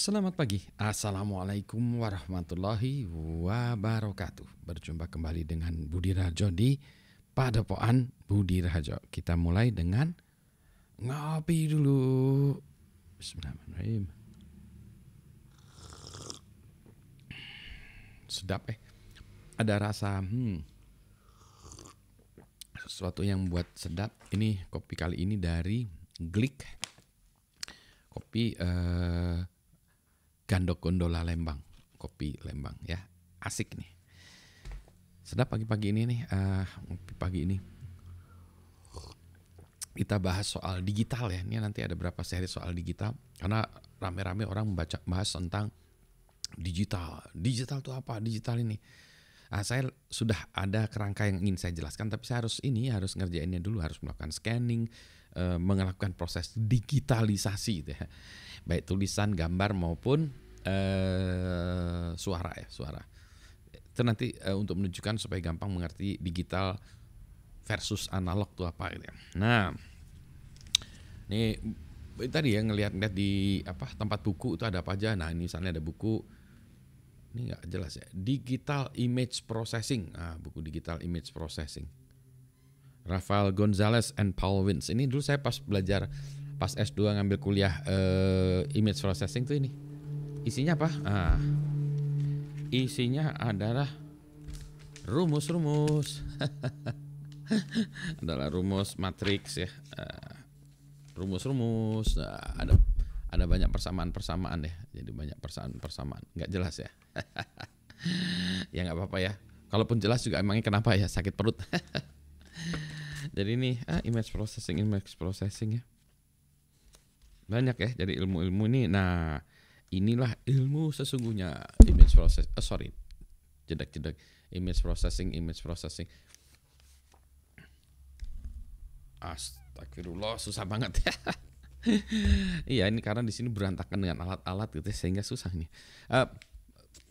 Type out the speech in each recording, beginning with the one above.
Selamat pagi, Assalamualaikum warahmatullahi wabarakatuh. Berjumpa kembali dengan Budi Rajo di Padepokan Budi Rajo. Kita mulai dengan ngopi dulu. Bismillahirrahmanirrahim. Sedap ada rasa sesuatu yang buat sedap. Ini kopi kali ini dari Glik. Kopi Gandok Gondola Lembang, kopi Lembang ya, asik nih. Sedap pagi-pagi ini nih, pagi ini kita bahas soal digital ya. Ini nanti ada berapa seri soal digital, karena rame-rame orang bahas tentang digital. Digital itu apa? Digital ini. Saya sudah ada kerangka yang ingin saya jelaskan, tapi saya harus ngerjainnya dulu, harus melakukan scanning, melakukan proses digitalisasi gitu ya. Baik tulisan, gambar maupun suara. Itu nanti untuk menunjukkan supaya gampang mengerti digital versus analog itu apa gitu ya. Nah, ini tadi ya ngelihat di tempat buku itu ada apa aja. Nah, ini misalnya ada buku, ini nggak jelas ya, Digital Image Processing. Buku Digital Image Processing, Rafael Gonzalez and Paul Wins. Ini dulu saya pas belajar pas S2 ngambil kuliah image processing tuh ini. Isinya apa? Isinya adalah rumus-rumus. Adalah rumus matriks ya. Rumus-rumus. Ada banyak persamaan-persamaan ya. Jadi banyak persamaan. Nggak jelas ya. Ya nggak apa-apa ya. Kalaupun jelas juga emangnya kenapa ya, sakit perut. Jadi ini image processing ya. Banyak ya, jadi ilmu-ilmu ini. Nah, inilah ilmu sesungguhnya image process. Jeda. Image processing. Astagfirullah, susah banget ya. Iya, ini karena di sini berantakan dengan alat-alat gitu sehingga susah nih.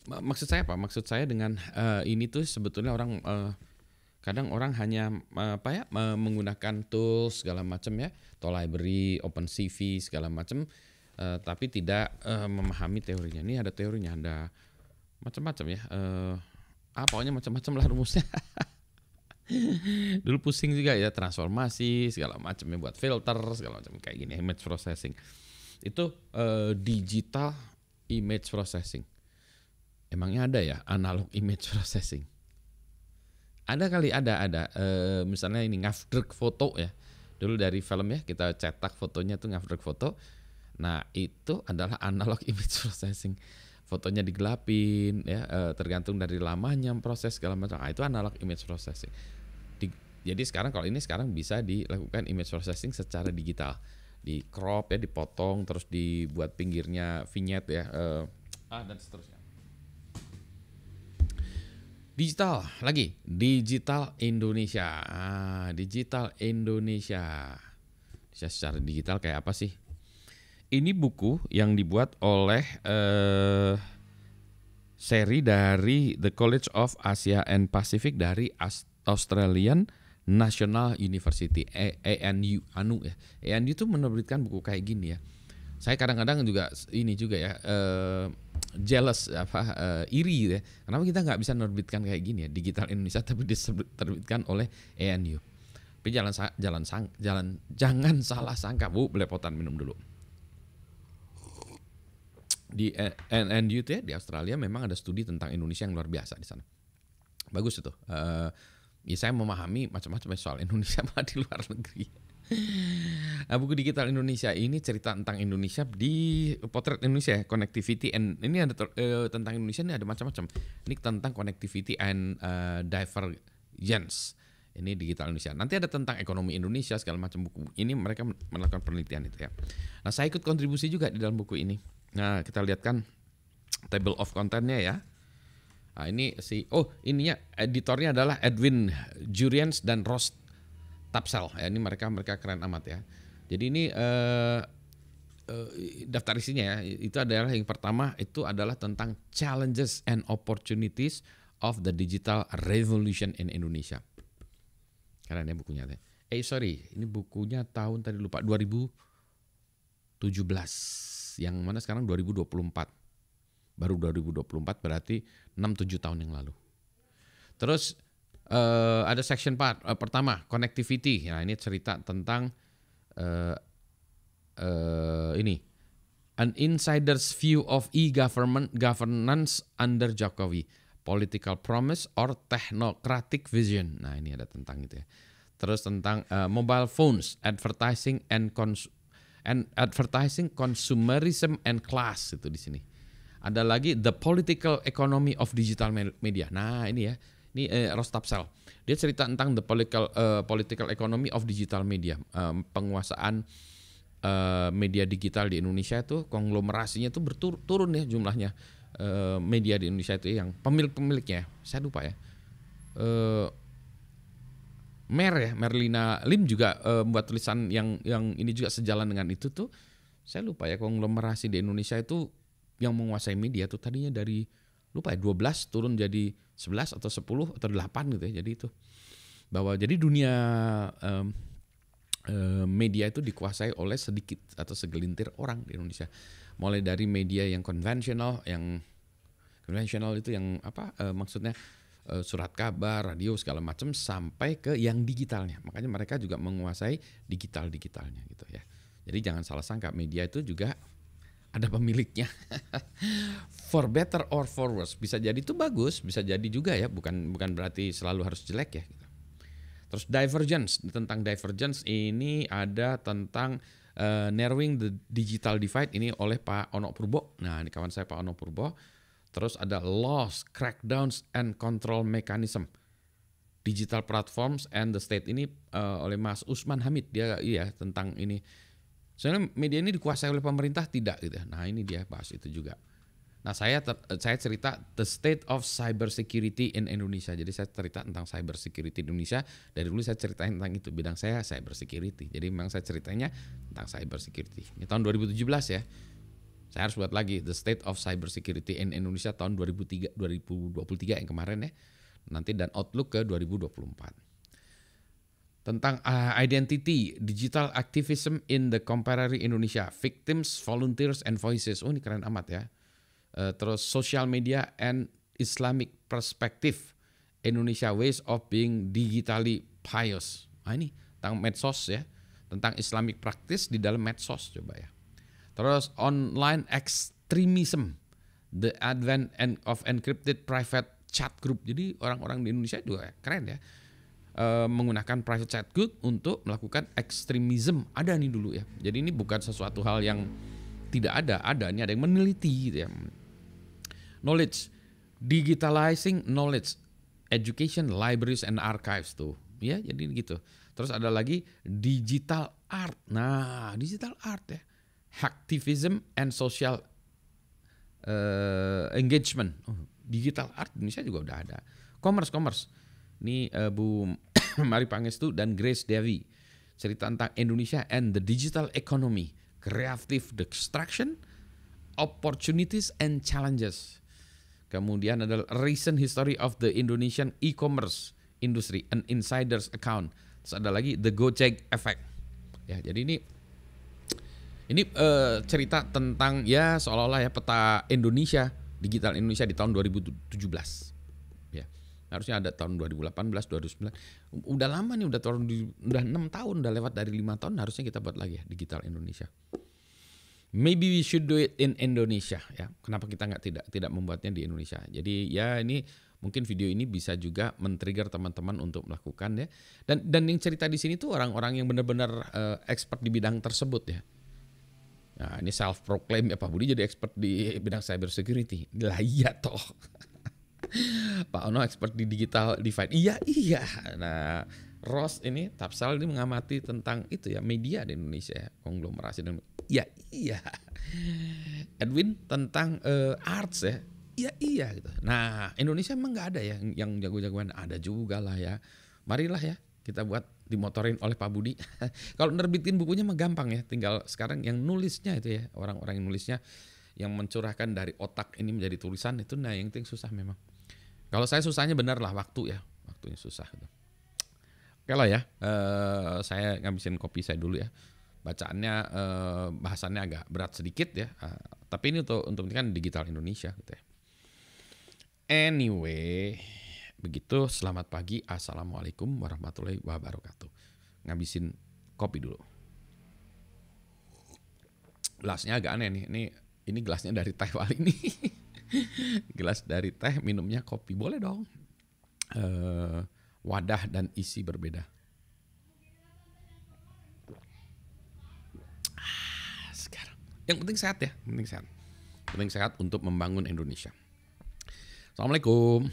Maksud saya apa? Maksud saya dengan ini tuh sebetulnya orang kadang orang hanya menggunakan tools segala macam ya, atau library, OpenCV segala macam, tapi tidak memahami teorinya. Ini ada teorinya, ada macam-macam ya. Pokoknya macam-macam lah rumusnya. Dulu pusing juga ya, transformasi segala macam ya, buat filter segala macam kayak gini, image processing. Itu digital image processing. Emangnya ada ya analog image processing? Ada kali, ada. Misalnya ini ngafdruk foto ya. Dulu dari film ya, kita cetak fotonya tuh ngafdruk foto. Nah, itu adalah analog image processing. Fotonya digelapin ya, tergantung dari lamanya proses segala macam. Itu analog image processing. Jadi sekarang bisa dilakukan image processing secara digital. Di crop ya, dipotong, terus dibuat pinggirnya vignette ya, dan seterusnya. Digital Indonesia. Digital Indonesia. Secara digital kayak apa sih? Ini buku yang dibuat oleh seri dari The College of Asia and Pacific dari Australian National University, ANU ya. ANU itu menerbitkan buku kayak gini ya. Saya kadang-kadang juga ya, jealous iri ya. Kenapa kita nggak bisa menerbitkan kayak gini ya, Digital Indonesia, tapi diterbitkan oleh ANU. Tapi jangan salah sangka, Bu, belepotan minum dulu. Di ANU itu ya, di Australia memang ada studi tentang Indonesia yang luar biasa di sana. Bagus itu. Ya saya memahami macam-macam soal Indonesia di luar negeri. Nah, buku Digital Indonesia ini cerita tentang Indonesia, di potret Indonesia, connectivity, and ini ada tentang Indonesia ini ada macam-macam. Ini tentang connectivity and divergence. Ini Digital Indonesia. Nanti ada tentang ekonomi Indonesia segala macam buku. Ini mereka melakukan penelitian itu ya. Nah, saya ikut kontribusi juga di dalam buku ini. Nah, kita lihat kan table of content-nya ya. Nah, ini ininya editornya adalah Edwin Jurians dan Ross Tapsell ya. Ini mereka keren amat ya. Jadi ini daftar isinya ya. Itu adalah yang pertama, itu adalah tentang challenges and opportunities of the digital revolution in Indonesia. Keren ya bukunya. Ini bukunya tahun tadi lupa 2017 yang mana sekarang 2024. Baru 2024 berarti 6-7 tahun yang lalu. Terus ada section part pertama, connectivity. Nah, ini cerita tentang ini. An insider's view of governance under Jokowi. Political promise or technocratic vision. Nah, ini ada tentang itu ya. Terus tentang mobile phones, advertising advertising, consumerism and class itu di sini. Ada lagi the political economy of digital media. Nah, ini ya. Ini Rostapsel. Dia cerita tentang the political economy of digital media. Penguasaan media digital di Indonesia itu konglomerasinya itu turun ya jumlahnya. Media di Indonesia itu yang pemiliknya. Saya lupa ya. Merlina Lim juga membuat tulisan yang ini juga sejalan dengan itu tuh. Saya lupa ya, konglomerasi di Indonesia itu yang menguasai media tuh tadinya dari lupa ya 12 turun jadi 11 atau 10 atau 8 gitu ya. Jadi itu bahwa jadi dunia media itu dikuasai oleh sedikit atau segelintir orang di Indonesia. Mulai dari media yang konvensional itu yang apa maksudnya surat kabar, radio segala macam sampai ke yang digitalnya. Makanya mereka juga menguasai digitalnya gitu ya. Jadi jangan salah sangka, media itu juga ada pemiliknya. For better or for worse, bisa jadi itu bagus, bisa jadi juga ya, bukan berarti selalu harus jelek ya. Terus tentang divergence ini ada tentang narrowing the digital divide ini oleh Pak Ono Purbo. Nah, ini kawan saya Pak Ono Purbo. Terus ada laws, crackdowns and control mechanism, digital platforms and the state ini oleh Mas Usman Hamid. Dia tentang ini. Soalnya media ini dikuasai oleh pemerintah tidak gitu. Nah, ini dia bahas itu juga. Nah, saya cerita the state of cyber security in Indonesia. Jadi saya cerita tentang cyber security di Indonesia. Dari dulu saya ceritain tentang itu, bidang saya cyber security. Jadi memang saya ceritanya tentang cyber security. Ini tahun 2017 ya. Saya harus buat lagi the state of cyber security in Indonesia tahun 2023 yang kemarin ya. Nanti dan outlook ke 2024. Tentang identity, digital activism in the contemporary Indonesia, victims, volunteers, and voices. Oh, ini keren amat ya. Terus social media and Islamic perspective, Indonesia ways of being digitally pious. Nah, ini tentang medsos ya, tentang Islamic practice di dalam medsos coba ya. Terus online extremism, the advent of encrypted private chat group. Jadi orang-orang di Indonesia juga keren ya. Menggunakan private chat group untuk melakukan ekstremisme. Ada nih dulu ya. Jadi ini bukan sesuatu hal yang tidak ada. Ini ada yang meneliti gitu ya. Knowledge, digitalizing knowledge, education, libraries and archives tuh. Ya, jadi gitu. Terus ada lagi digital art. Nah, digital art ya. Hacktivism and social engagement. Digital art di Indonesia juga udah ada. Commerce. Ini Bu Mari Pangestu dan Grace Devi cerita tentang Indonesia and the digital economy, creative destruction, opportunities and challenges. Kemudian ada recent history of the Indonesian e-commerce industry, an insider's account. Terus ada lagi the Gojek effect. Ya, jadi ini cerita tentang ya seolah-olah ya peta Indonesia, digital Indonesia di tahun 2017. Harusnya ada tahun 2018, 2019. Udah lama nih, udah 6 tahun, udah lewat dari 5 tahun, harusnya kita buat lagi ya digital Indonesia. Maybe we should do it in Indonesia ya. Kenapa kita tidak membuatnya di Indonesia? Jadi ya ini mungkin video ini bisa juga men-trigger teman-teman untuk melakukan ya. Dan yang cerita di sini tuh orang-orang yang benar-benar expert di bidang tersebut ya. Nah, ini self proclaim ya Pak Budi jadi expert di bidang cyber security. Lah iya toh. Pak Ono expert di digital divide. Iya. Nah, Ross ini Tapsal ini mengamati tentang itu ya, media di Indonesia ya, konglomerasi dan iya. Edwin tentang arts ya. Iya gitu. Nah, Indonesia emang nggak ada ya yang jago-jagoan. Ada juga lah ya. Marilah ya kita buat, dimotorin oleh Pak Budi. Kalau nerbitin bukunya mah gampang ya. Tinggal sekarang yang nulisnya itu ya, orang-orang yang nulisnya yang mencurahkan dari otak ini menjadi tulisan itu, nah yang itu yang susah memang. Kalau saya susahnya benar lah waktunya susah gitu. Oke lah ya, saya ngabisin kopi saya dulu ya. bacaannya bahasannya agak berat sedikit ya. Tapi ini untuk kan digital Indonesia gitu ya. Anyway, begitu. Selamat pagi. Assalamualaikum warahmatullahi wabarakatuh. Ngabisin kopi dulu. Gelasnya agak aneh nih. Ini gelasnya dari teh kali ini. Gelas dari teh, minumnya kopi. Boleh dong. Wadah dan isi berbeda. Sekarang. Yang penting sehat ya. Penting sehat untuk membangun Indonesia. Assalamualaikum.